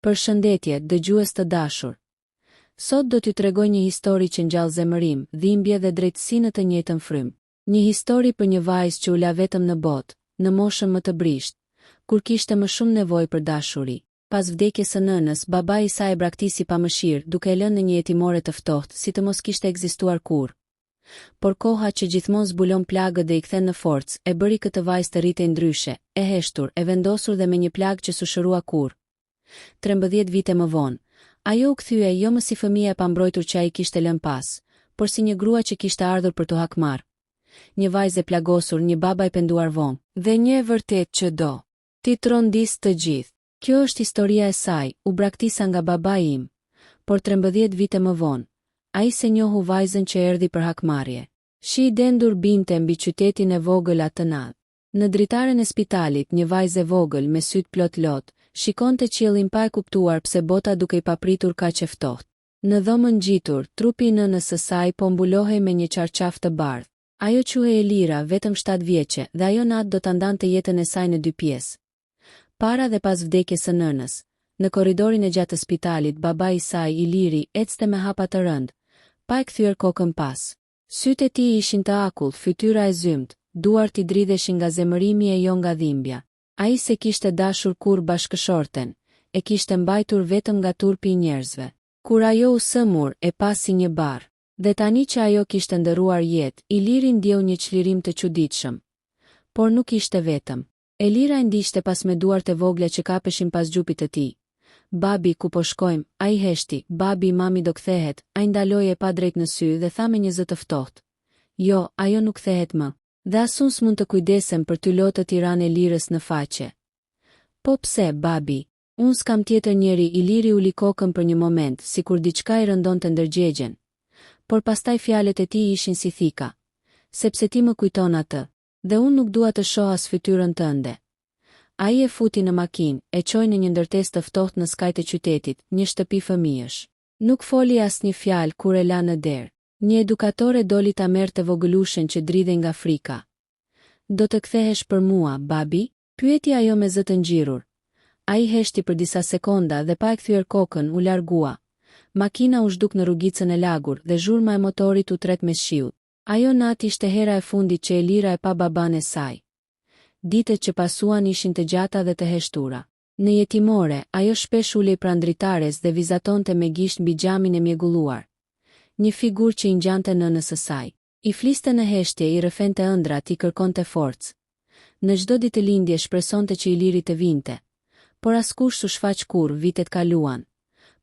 Përshëndetje, dëgjues të dashur. Sot do t'ju tregoj një histori që ngjall zemërim, dhimbje dhe drejtësi në të njëjtën frymë. Një histori për një vajzë që u la vetëm në botë, në moshën më të brisht, kur kishte më shumë nevojë për dashuri. Pas vdekjes së nënës, babai i saj e braktisi pa mëshirë, duke e lënë në një jetimore të ftohtë, si të mos kishte ekzistuar kurrë. Por koha që gjithmonë zbulon plagët dhe i kthen në forcë, e bëri këtë vajzë të rritej ndryshe, e heshtur, e vendosur dhe me një plagë që s'u shërua kurrë. 13 vite më vonë, ajo u kthye jo më si fëmija e pambrojtur që ai kishte lënë pas, por si një grua që kishte ardhur për t'u hakmarrë. Një vajzë e plagosur, një baba i penduar vonë, dhe një e vërtet që do t'i trondis të gjithë. Kjo është historia e saj, u braktisa nga babai im, por 13 vite më vonë, ai se njohu vajzën që erdhi për hakmarrje. Shi i dendur binte mbi qytetin e vogël atë natë. Në dritaren e spitalit, një vajzë e vogël me syt plot lot, shikonte qiellin pa e kuptuar pse bota duke i papritur kaq e ftohtë. Në dhomën ngjitur, trupi i nënës së saj po mbulohej me një çarçaf të bardhë. Ajo quhej Elira, vetëm 7 vjeçe, dhe ajo natë do ta ndante jetën e saj në 2 pjesë. Para dhe pas vdekjes së nënës, në korridorin e gjatë të spitalit, babai i saj, Iliri, ecte me hapa të rënd, pa e kthyer kokën pas. Sytë e tij ishin të akullt, fytyra e zymt, duart i dridheshin nga zemërimi e jo nga dhimbja. Ai se kishte dashur kur bashkëshorten, e kishte mbajtur vetëm nga turpi i njerëzve. Kur ajo u sëmur, e pasi një barë. Dhe tani që ajo kishte ndëruar jetë, Iliri ndjeu një çlirim të çuditshëm. Por nuk ishte vetëm. Elira e ndiqte pas me duart e vogla që kapeshin pas gjupit të tij. Babi, ku po shkojmë? Ai heshti. Babi, mami do kthehet. Ai ndaloi e pa drejt në sy dhe tha me një zë të ftohtë. Jo, ajo nuk kthehet më. Dhe asun s'mund të kujdesem për t'y lotë të tiranë Elirës në faqe. Po pse, babi? Unë s'kam tjetër njeri. Iliri uli kokën për një moment, sikur diçka i rëndonte ndërgjegjen. Por pastaj fjalët e tij ishin si thika. Sepse ti më kujton atë, dhe unë nuk dua të shoh as fytyrën tënde. Ai e futi në makinë, e çoi në një ndërtesë të ftohtë në skajtë e qytetit, një shtëpi fëmijësh. Nuk foli asnjë fjalë kur e la në derë. Një edukatore doli ta merrte vogëlushën që dridhej nga frika. Do të kthehesh për mua, babi? Pyeti ajo me zë të ngjirur. Ai heshti për disa sekonda dhe pa e kthyer kokën u largua. Makina u zhduk në rrugicën e lagur dhe zhurma e motorit u tret me shiut. Ajo natë ishte hera e fundit që Elira e pa baban e saj. Ditët që pasuan ishin të gjata dhe të heshtura. Në jetimore, ajo shpesh ulej pranë dritares dhe vizatonte me gisht mbi xhamin e mjegulluar. Një figurë që i ngjante nënës së saj. I fliste në heshtje, i rrëfente ëndrat, i kërkonte forcë. Në çdo ditëlindje shpresonte që Iliri të vinte. Por askush s'u shfaq kurrë, vitet kaluan.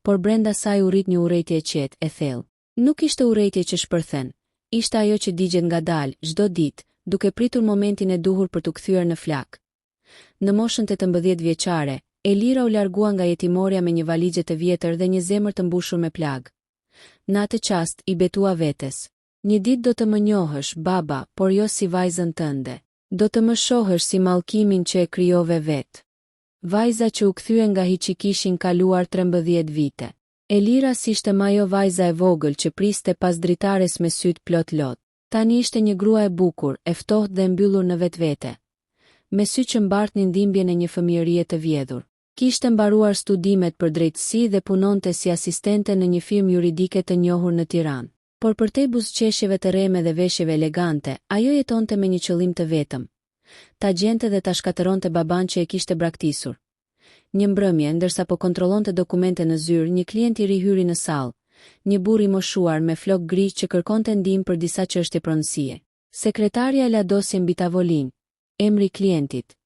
Por brenda saj u rrit një urrejtje e qetë, e thellë. Nuk ishte urrejtje që shpërthen. Ishte ajo që digjet ngadalë, çdo ditë, duke pritur momentin e duhur për t'u kthyer në flak. Në moshën 18 vjeçare, Elira u largua nga jetimorja me një valixhe të vjetër dhe një zemër të mbushur me plagë. Në atë çast i betua vetes. Një ditë do të më njohësh, baba, por jo si vajzën tënde. Do të më shohësh si mallkimin që e krijove vetë. Vajza që u kthye nga hiçi kishin kaluar 13 vite. Elira s'ishte më ajo vajza e vogël që priste pas dritares me syt plot lot. Tani ishte një grua e bukur, e ftohtë dhe mbyllur në vetvete. Me sy që mbartnin dhimbjen e një fëmijërie të vjedhur. Kishte mbaruar studimet për drejtësi dhe punonte si asistente në një firmë juridike të njohur në Tiranë. Por përtej buzëqeshjeve të reme dhe veshjeve elegante, ajo jetonte me një qëllim të vetëm. Ta gjente dhe ta shkatëronte baban që e kishte braktisur. Një mbrëmje, ndërsa po kontrollonte dokumente në zyrë, një klient i ri hyri në sallë, një burr i moshuar me flok gri që kërkonte ndihmë për disa çështje pronësie. Sekretarja e la dosjen mbi tavolinë. Emri i klientit.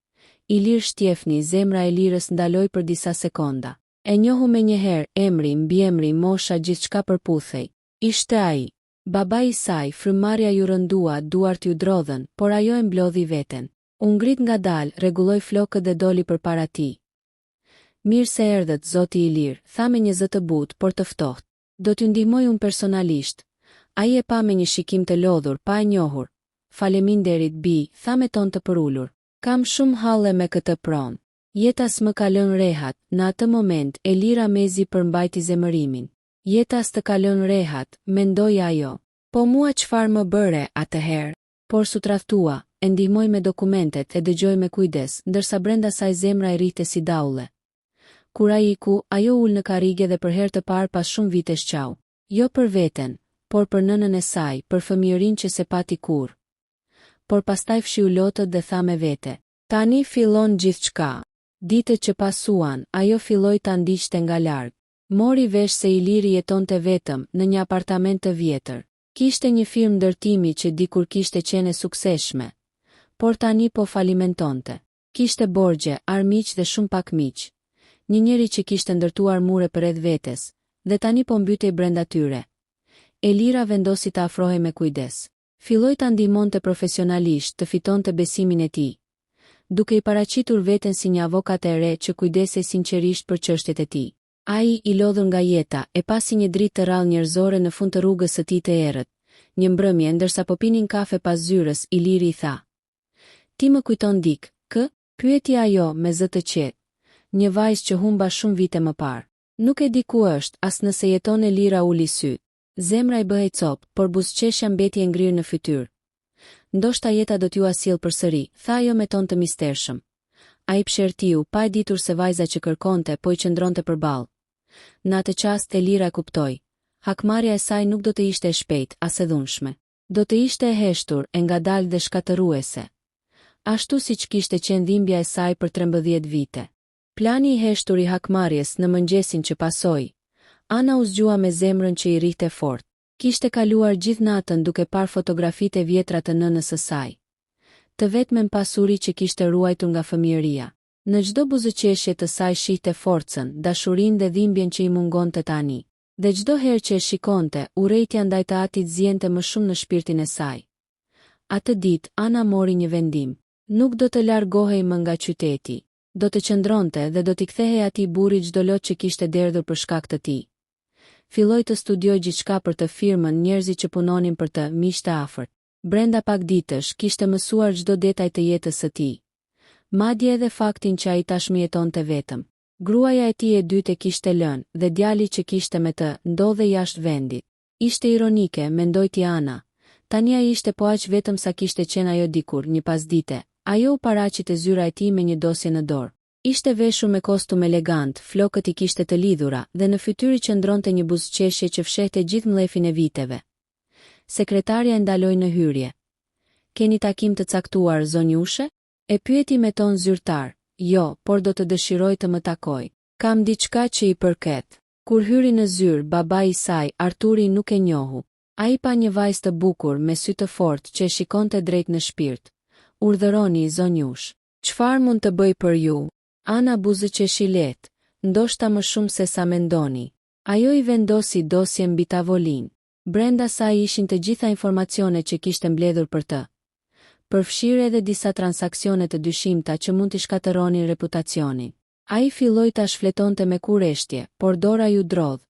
Ilir Shtjefni. Zemra e Elirës ndaloi për disa sekonda. E njohu menjëherë, emri, mbiemri, mosha, gjithçka përputhej. Ishte ai. Babai i saj, frymëmarrja ju rëndua, duart ju drodhen, por ajo e mblodhi veten. U ngrit ngadalë, rregulloi flokët dhe doli përpara tij. Mirë se erdhët, zoti Ilir, tha me një zë të butë, por të ftohtë. Do t'ju ndihmoj unë personalisht. Ai e pa me një shikim të lodhur, pa e njohur. Faleminderit, bi, tha me ton të përulur. Kam shumë halle me këtë pronë. Jeta s'më ka lënë rehat. Në atë moment, Elira mezi përmbajti zemërimin. Jeta s'të ka lënë rehat, mendoi ajo. Po mua çfarë më bëre atëherë? Por su tradhtua, e ndihmoj me dokumentet, e dëgjoj me kujdes, ndërsa brenda saj zemra e rrite si daulle. Kur ai iku, ajo ul në karrige dhe për herë të parë pas shumë vitesh qau. Jo për veten, por për nënën e saj, për fëmijërinë që se pati kurrë. Por pastaj fshiu lotët dhe tha me vete: "Tani fillon gjithçka." Ditët që pasuan, ajo filloi ta ndiqte nga larg. Mori vesh se Iliri jetonte vetëm në një apartament të vjetër. Kishte një firmë ndërtimi që dikur kishte qenë e suksesshme, por tani po falimentonte. Kishte borxhe, armiq dhe shumë pak miq. Një njeri që kishte ndërtuar mure përreth vetes, dhe tani po mbytej brenda tyre. Elira vendosi ta afrohej me kujdes. Filloi ta ndihmonte profesionalisht të fitonte besimin e tij, duke I paraqitur veten si një avokat e re që kujdesej sinqerisht për çështjet e tij. Ai, I lodhur nga jeta, e pasi një dritë të rrallë njerëzore në fund të rrugës së tij të errët. Një mbrëmje ndërsa po pinin kafe pas zyrës, Iliri I tha: "Ti më kujton dik, kë?" pyeti ajo me zë të qetë. "Një vajzë që humba shumë vite më parë. Nuk e di ku është, as nëse jeton." Elira uli syt. Zemra I bëhej cop, por buzëqeshja mbeti e ngrirë në fytyrë. "Ndoshta jeta do t'ju asill përsëri," tha ajo me ton të mistershëm. Ai pshertiu, pa e ditur se vajza që kërkonte po I qëndronte përballë. Në atë çast Elira kuptoi. Hakmarrja e saj nuk do të ishte e shpejtë, as e dhunshme. Do të ishte e heshtur, e ngadalë dhe shkatëruese. Ashtu siç kishte qenë dhimbja e saj për 13 vite. Plani I heshtur I hakmarrjes në mëngjesin që pasoi. Ana u zgjua me zemrën që I rrihte fort. Kishte kaluar gjithë natën duke parë fotografitë e vjetra të nënës së saj. Të vetmen pasuri që kishte ruajtur nga fëmijëria. Në çdo buzëqeshje të saj shihte forcën, dashurinë dhe dhimbjen që I mungonte tani. Dhe çdo herë që e shikonte, urrejtja ndaj të atit zjente më shumë në shpirtin e saj. Atë ditë, Ana mori një vendim. Nuk do të largohej më nga qyteti. Do të qëndronte dhe do t'i kthehej atij burrit çdo lot që kishte derdhur për shkak të tij. Filloi të studioj gjithçka për të firmën, njerëzit që punonin për të, miqtë e afërt. Brenda pak ditësh kishte mësuar çdo detaj të jetës së tij. Madje edhe faktin që ai tashmë jetonte vetëm. Gruaja e tij e dytë e kishte lënë dhe djali që kishte me të ndodhej jashtë vendit. Ishte ironike, mendoi Ana. Tani ai ishte po aq vetëm sa kishte qenë ajo dikur, një pasdite. Ajo u paraqit e zyra e tij me një dosje në dorë. Ishte veshur me kostum elegant, flokët I kishte të lidhura dhe në fytyrë qëndronte një buzëqeshje që fshehte gjithë mllëfin e viteve. Sekretarja e ndaloi në hyrje. "Keni takim të caktuar, zonjushe?" e pyeti me ton zyrtar. "Jo, por do të dëshiroj të më takoj. Kam diçka që I përket." Kur hyri në zyrë, babai I saj, Arturi, nuk e njohu. Ai pa një vajzë të bukur me sy të fortë që e shikonte drejt në shpirt. "Urdhëroni, zonjush. Çfarë mund të bëj për ju?" Ana buzëqeshi lehtë, "Ndoshta më shumë se sa mendoni." Ajo I vendosi dosjen mbi tavolinë. Brenda saj ishin të gjitha informacionet që kishte mbledhur për të. Përfshirë edhe disa transaksione të dyshimta që mund t'i shkatëronin reputacionin. Ai filloi ta shfletonte me kurreshtje, por dora ju drodh.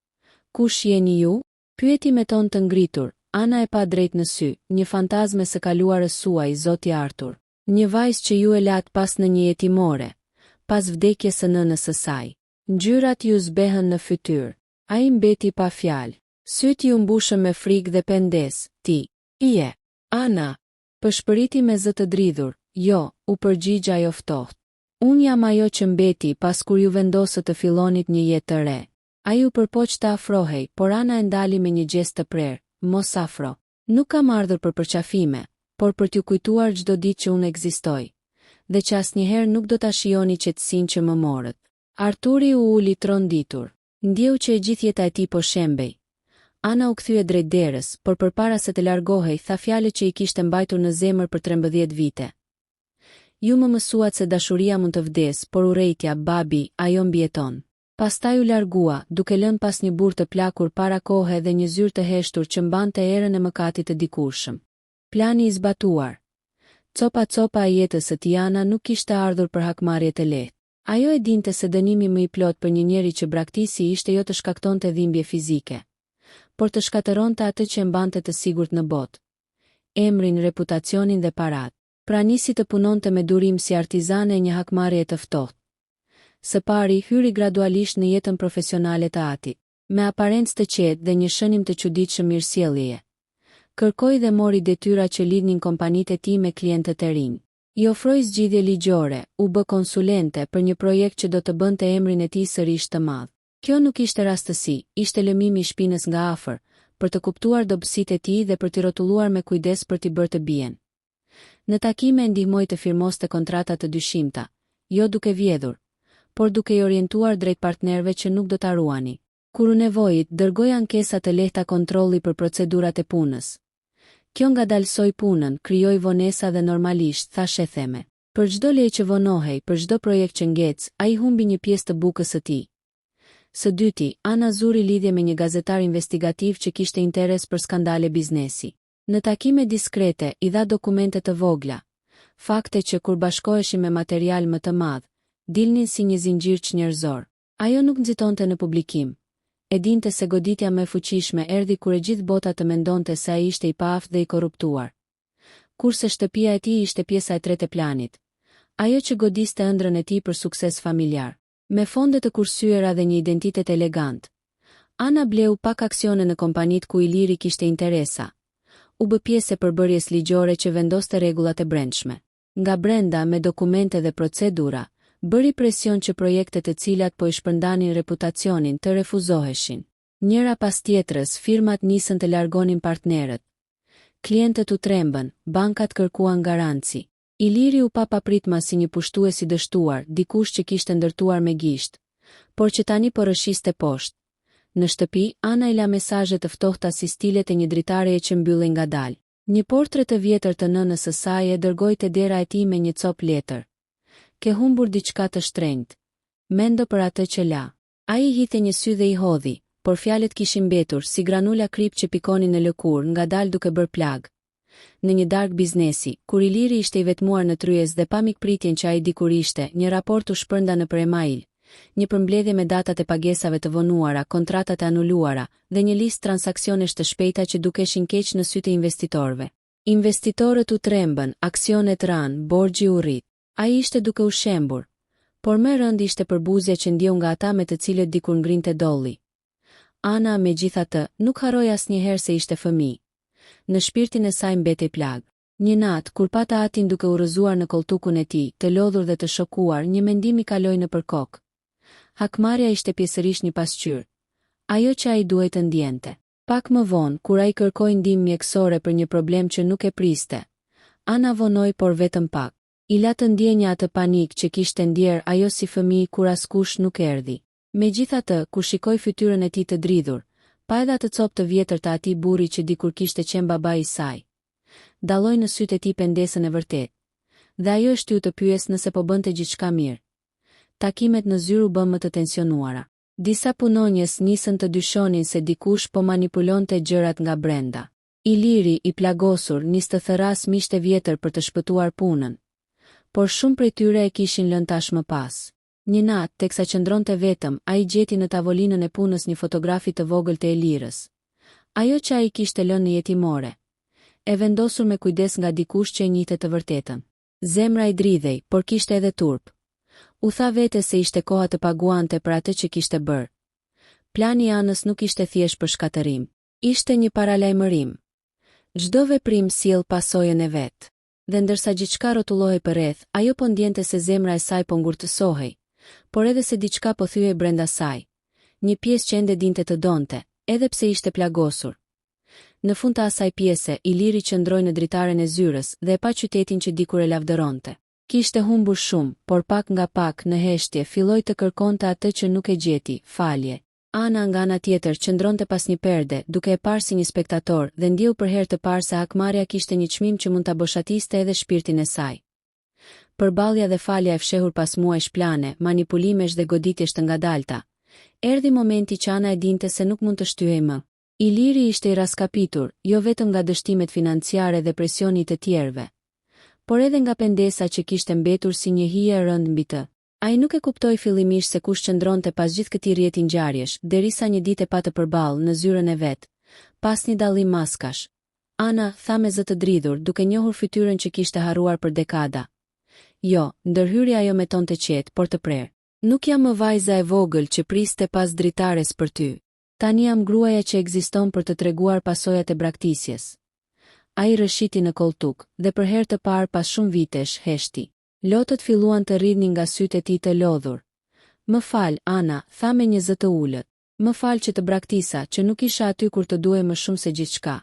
"Kush jeni ju?" pyeti me ton të ngritur. Ana e pa drejt në sy, "Një fantazme së kaluarës suaj, zoti Artur. Një vajzë që ju e lat pas në një jetimore, pas vdekjes së nënës së saj." Ngjyrat ju zbehën në fytyrë. Ai mbeti pa fjalë. Syt ju mbushën me frikë dhe pendes. "Ti, je, Ana?" Pëshpëriti me zë të dridhur. "Jo," u përgjigj ajo ftohtë. "Unë jam ajo që mbeti pas kur ju vendosët të fillonit një jetë të re." Ai u përpoq të afrohej, por Ana e ndali me një gjest të prerë. "Mos afro. Nuk kam ardhur për përqafime, por për t'ju kujtuar çdo ditë që unë ekzistoj, dhe që asnjëherë nuk do ta shijoni qetësinë që më morët." Arturi u uli tronditur. Ndjeu që e gjithë jeta e tij po shembej. Ana u kthye drejt derës, por përpara se të largohej, tha fjalët që I kishte mbajtur në zemër për 13 vite. "Ju më mësuat se dashuria mund të vdes, por urrejtja, babi, ajo mbijeton." Pastaj u largua, duke lënë pas një burr të plakur para kohe dhe një zyrë të heshtur që mbante erën e mëkatit të dikurshëm. Plani I zbatuar. Copa e jetës së tij Ana nuk kishte ardhur për hakmarrje të lehtë. Ajo e dinte se dënimi më I plot për një njeri që braktisi ishte jo të shkaktonte dhimbje fizike, por të shkatëronte atë që e mbante të sigurt në botë. Emrin, reputacionin dhe parat. Pra nisi të punonte me durim si artizane e një hakmarrje të ftohtë. Së pari hyri gradualisht në jetën profesionale të atit, me aparencë të qetë dhe një shënim të çuditshëm mirësjelljeje. Kërkoi dhe mori detyra që lidhnin kompanitë e tij me klientët e rinj. I ofroi zgjidhje ligjore, u bë konsulente për një projekt që do të bënte emrin e tij sërish të madh. Kjo nuk ishte rastësi, ishte lëmimi i shpinës nga afër, për të kuptuar dobësitë e tij dhe për t'i rrotulluar me kujdes për t'i bërë të bien. Në takime ndihmoi të firmoste kontrata të dyshimta, jo duke vjedhur, por duke i orientuar drejt partnerëve që nuk do ta ruani. Kur u nevojit, dërgoi ankesa të lehta kontrolli për procedurat e punës. Kjo ngadalsoi punën, krijoi vonesa dhe normalisht, thashë theme. Për çdo lej që vonohej, për çdo projekt që ngec, ai humbi një pjesë të bukës së tij. Së dyti, Ana zuri lidhje me një gazetar investigativ që kishte interes për skandale biznesi. Në takime diskrete, i dha dokumente të vogla, fakte që kur bashkoheshin me material më të madh, dilnin si një zinxhir njerëzor. Ajo nuk nxitonte në publikim. E dinte se goditja më e fuqishme erdhi kur e gjithë bota të mendonte se ai ishte i paaft dhe i korruptuar. Kurse shtëpia e tij ishte pjesa e tretë e planit. Ajo që godiste ëndrrën e tij për sukses familjar. Me fonde të kursyera dhe një identitet elegant, Ana bleu pak aksione në kompanitë ku Iliri kishte interesa. U bë pjesë e përbërjes ligjore që vendoste rregullat e brendshme. Nga brenda, me dokumente dhe procedura, bëri presion që projektet të cilat po i shpërndanin reputacionin të refuzoheshin. Njëra pas tjetrës, firmat nisën të largonin partnerët. Klientët u trembën, bankat kërkuan garanci. Iliri u pa papritma si një pushtues i dështuar, dikush që kishte ndërtuar me gisht, por që tani po rëshiste poshtë. Në shtëpi, Ana i la mesazhe të ftohta si stilet e një dritareje që mbyllej ngadalë. Një portret të vjetër të nënës së saj e dërgoi te dera e tij me një cop letër. Ke humbur diçka të shtrenjtë. Mendo për atë që la. Ai hite një sy dhe i hodhi, por fjalët kishin mbetur si granula krip që pikonin në lëkurë, ngadalë duke bërë plag. Në një darkë biznesi, kur Iliri ishte i vetmuar në tryez dhe pa mikpritjen që ai dikur ishte, një raport u shpërnda nëpër email, një përmbledhje me datat e pagesave të vonuara, kontratat e anuluara dhe një listë transaksionesh të shpejta që dukeshin keq në sytë e investitorëve. Investitorët u trembën, aksionet ranë, borxhi u rrit. Ai ishte duke u shembur, por më rënd ishte përbuzja që ndjeu nga ata me të cilët dikur ngrinte dolli. Ana, megjithatë, nuk harroi asnjëherë se ishte fëmijë. Në shpirtin e saj mbetej plag. Një natë, kur pata atin duke u rrëzuar në koltukun e tij, të lodhur dhe të shokuar, një mendim i kaloi nëpër kokë. Hakmarrja ishte pjesërisht një pasqyrë. Ajo që ai duhej të ndjente. Pak më vonë, kur ai kërkoi ndihmë mjekësore për një problem që nuk e priste, Ana vonoi por vetëm pak. I la të ndjenja atë panik që kishte ndjer ajo si fëmijë kur askush nuk erdhi. Megjithatë, kur shikoi fytyrën e tij të dridhur, pa edhe atë copë të vjetër të atij burri që dikur kishte qenë babai i saj, dalloi në sytë e tij pendesën e vërtetë. Dhe ajo e shtyu të pyes nëse po bënte gjithçka mirë. Takimet në zyrë u bën më të tensionuara. Disa punonjës nisën të dyshonin se dikush po manipulonte gjërat nga brenda. Iliri, i plagosur, nis të thëras miqtë e vjetër për të shpëtuar punën. Por shumë prej tyre e kishin lënë tash më pas. Një natë, teksa qëndronte vetëm, ai gjeti në tavolinën e punës një fotografi të vogël të Elirës. Ajo që ai kishte lënë në jetimore. E vendosur me kujdes nga dikush që e njihte të vërtetën. Zemra i dridhej, por kishte edhe turp. U tha vete se ishte koha të paguante për atë që kishte bërë. Plani i Anës nuk ishte thjesht për shkatërim. Ishte një paralajmërim. Çdo veprim sjell pasojën e vet. Dhe ndërsa gjithçka rrotullohej përreth, ajo po ndjente se zemra e saj po ngurtësohej, por edhe se diçka po thyej brenda saj. Një pjesë që ende dinte të donte, edhe pse ishte plagosur. Në fund të asaj pjese, Iliri qëndroi në dritaren e zyrës dhe e pa qytetin që dikur e lavdëronte. Kishte humbur shumë, por pak nga pak në heshtje filloi të kërkonte atë që nuk e gjeti, falje. Ana nga ana tjetër qëndronte pas një perde, duke e parë si një spektator dhe ndjeu për herë të parë se hakmarrja kishte një çmim që mund ta boshatiste edhe shpirtin e saj. Përballja dhe falja e fshehur pas muajsh plane, manipulimesh dhe goditjesh të ngadalta. Erdhi momenti që Ana e dinte se nuk mund të shtyhej më. Iliri ishte i raskapitur, jo vetëm nga dështimet financiare dhe presioni të tjerëve, por edhe nga pendesa që kishte mbetur si një hije e rëndë mbi të. Ai nuk e kuptoi fillimisht se kush qëndronte pas gjithë këtij rrjeti ngjarjesh, derisa një ditë e pa të përballë në zyrën e vet, pas një dallim maskash. Ana tha me zë të dridhur, duke njohur fytyrën që kishte harruar për dekada. Jo, ndërhyrja ajo me ton të qetë, por të prerë. Nuk jam më vajza e vogël që priste pas dritares për ty. Tani jam gruaja që ekziston për të treguar pasojat e braktisjes. a i rëshiti në koltuk, dhe për herë të parë pas shumë vitesh, heshti. Lotët filluan të rridhnin nga sytë e tij të lodhur. Më fal, Ana, tha me një zë të ulët. Më fal që të braktisa, që nuk isha aty kur të duhej më shumë se gjithçka.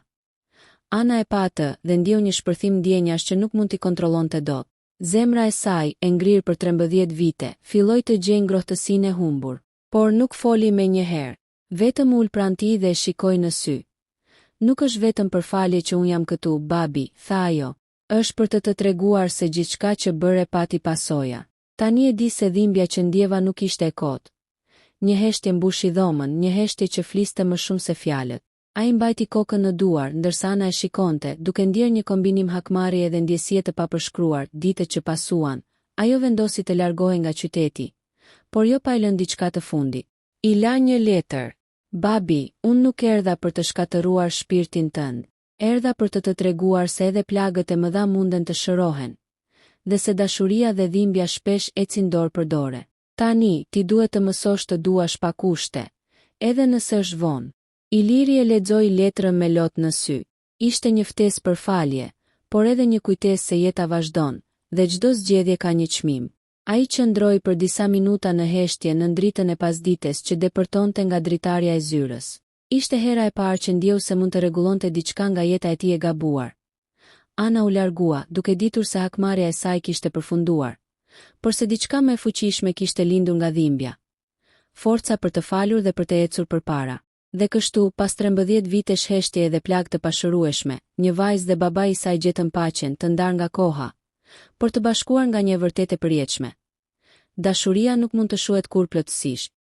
Ana e pa atë dhe ndjeu një shpërthim ndjenjash që nuk mund t'i kontrollonte dot. Zemra e saj, e ngrirë për 13 vite, filloi të gjejë ngrohtësinë e humbur, por nuk foli me një herë. Vetëm ul pranë tij dhe e shikoi në sy. Nuk është vetëm për falje që unë jam këtu, babi, tha ajo. Është për të treguar se gjithçka që bëre pati pasoja. Tani e di se dhimbja që ndjeva nuk ishte e kotë. Një heshtje mbushi dhomën, një heshtje që fliste më shumë se fjalët. Ai mbajti kokën në duar, ndërsa Ana e shikonte, duke ndjerë një kombinim hakmarrje dhe ndjesie të papërshkruar. Ditët që pasuan, ajo vendosi të largohej nga qyteti, por jo pa i lënë diçka të fundit. I la një letër. Babi, unë nuk erdha për të shkatëruar shpirtin tënd. Erdha për të treguar se edhe plagët e mëdha munden të shërohen, dhe se dashuria dhe dhimbja shpesh ecin dorë për dore. Tani, ti duhet të mësosh të duash pa kushte, edhe nëse është vonë. Iliri e lexoi letrën me lot në sy. Ishte një ftesë për falje, por edhe një kujtesë se jeta vazhdon, dhe çdo zgjedhje ka një çmim. Ai qëndroi për disa minuta në heshtje në dritën e pasdites që depërtonte nga dritarja e zyrës. Ishte hera e parë që ndjeu se mund të rregullonte diçka nga jeta e tij e gabuar. Ana u largua, duke ditur se hakmarrja e saj kishte përfunduar, por se diçka më e fuqishme kishte lindur nga dhimbja. Forca për të falur dhe për të ecur përpara. Dhe kështu, pas 13 vitesh heshtje dhe plagë të pashërueshme, një vajzë dhe babai i saj gjetën paqen, të ndarë nga koha, por të bashkuar nga një vërtetë e përjetshme. Dashuria nuk mund të shuhet kur plotësisht.